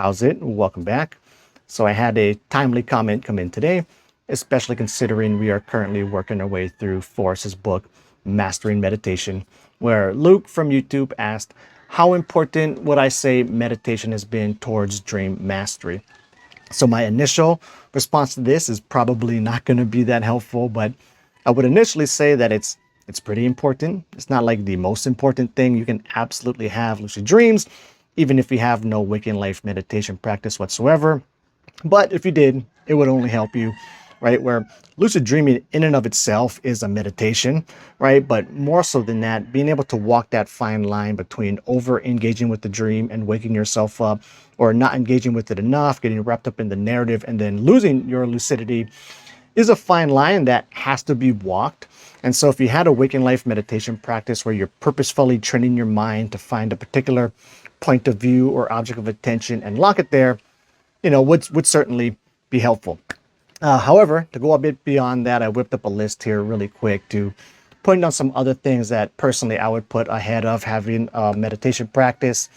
How's it? Welcome back. So I had a timely comment come in today, especially considering we are currently working our way through Forrest's book, Mastering Meditation, where Luke from YouTube asked, how important would I say meditation has been towards dream mastery? So my initial response to this is probably not going to be that helpful, but I would initially say that it's pretty important. It's not like the most important thing. You can absolutely have lucid dreams, even if you have no waking life meditation practice whatsoever. But if you did, it would only help you, right? Where lucid dreaming in and of itself is a meditation, right? But more so than that, being able to walk that fine line between over engaging with the dream and waking yourself up, or not engaging with it enough, getting wrapped up in the narrative and then losing your lucidity is a fine line that has to be walked. And so if you had a waking life meditation practice where you're purposefully training your mind to find a particular point of view or object of attention and lock it there, would certainly be helpful. However, to go a bit beyond that, I whipped up a list here really quick to point out some other things that personally I would put ahead of having a meditation practice.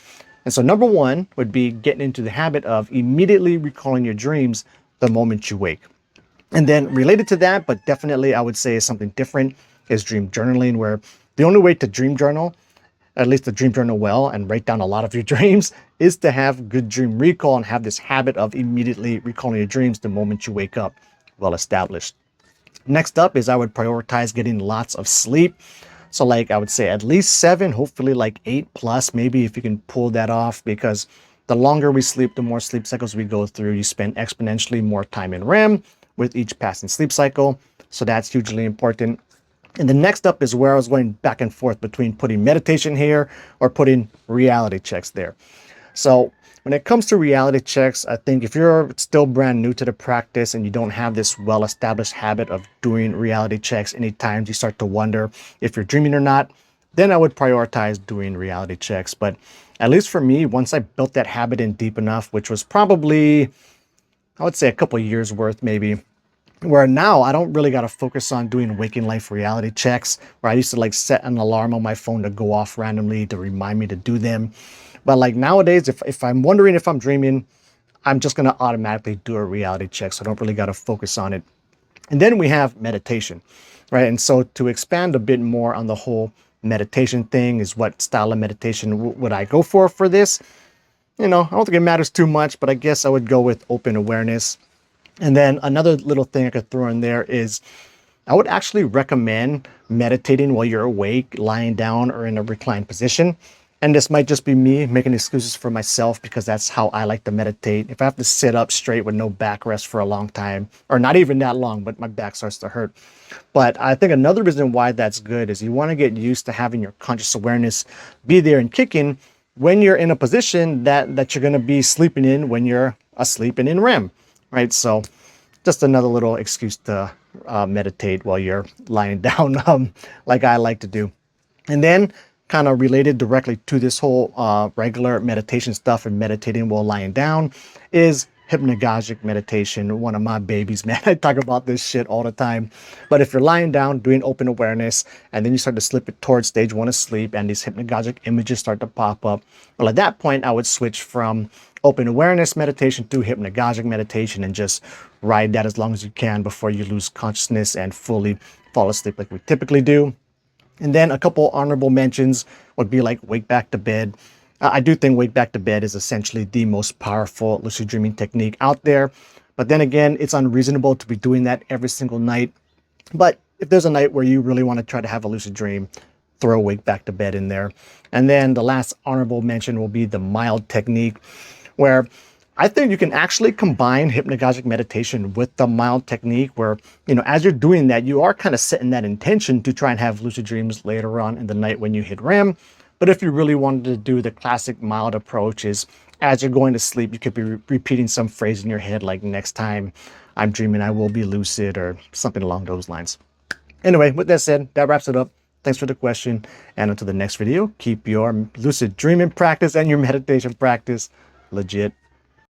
And so number one would be getting into the habit of immediately recalling your dreams the moment you wake. And then related to that, but definitely I would say something different, is dream journaling, where the only way to dream journal, at least to dream journal well and write down a lot of your dreams, is to have good dream recall and have this habit of immediately recalling your dreams the moment you wake up, well established. Next up is I would prioritize getting lots of sleep. So like I would say at least 7, hopefully like 8 plus, maybe if you can pull that off, because the longer we sleep, the more sleep cycles we go through. You spend exponentially more time in REM with each passing sleep cycle. So that's hugely important. And the next up is where I was going back and forth between putting meditation here or putting reality checks there. So when it comes to reality checks, I think if you're still brand new to the practice and you don't have this well-established habit of doing reality checks anytime you start to wonder if you're dreaming or not, then I would prioritize doing reality checks. But at least for me, once I built that habit in deep enough, which was probably, I would say, a couple of years worth maybe, where now I don't really got to focus on doing waking life reality checks, where I used to like set an alarm on my phone to go off randomly to remind me to do them. But like nowadays, if I'm wondering if I'm dreaming, I'm just going to automatically do a reality check. So I don't really got to focus on it. And then we have meditation, right? And so to expand a bit more on the whole meditation thing, is what style of meditation would I go for this? I don't think it matters too much, but I guess I would go with open awareness. And then another little thing I could throw in there is I would actually recommend meditating while you're awake, lying down or in a reclined position. And this might just be me making excuses for myself, because that's how I like to meditate. If I have to sit up straight with no backrest for a long time, or not even that long, but my back starts to hurt. But I think another reason why that's good is you want to get used to having your conscious awareness be there and kicking when you're in a position that you're going to be sleeping in when you're asleep and in REM, right? So just another little excuse to meditate while you're lying down, like I like to do. And then kind of related directly to this whole regular meditation stuff and meditating while lying down is hypnagogic meditation. One of my babies, man. I talk about this shit all the time. But if you're lying down doing open awareness and then you start to slip it towards stage 1 of sleep and these hypnagogic images start to pop up, well, at that point I would switch from open awareness meditation to hypnagogic meditation and just ride that as long as you can before you lose consciousness and fully fall asleep like we typically do. And then a couple honorable mentions would be like wake back to bed. I do think wake back to bed is essentially the most powerful lucid dreaming technique out there. But then again, it's unreasonable to be doing that every single night. But if there's a night where you really want to try to have a lucid dream, throw wake back to bed in there. And then the last honorable mention will be the mild technique, where I think you can actually combine hypnagogic meditation with the mild technique, where, as you're doing that, you are kind of setting that intention to try and have lucid dreams later on in the night when you hit REM. But if you really wanted to do the classic mild approach, is as you're going to sleep, you could be repeating some phrase in your head like, next time I'm dreaming, I will be lucid, or something along those lines. Anyway, with that said, that wraps it up. Thanks for the question. And until the next video, keep your lucid dreaming practice and your meditation practice legit.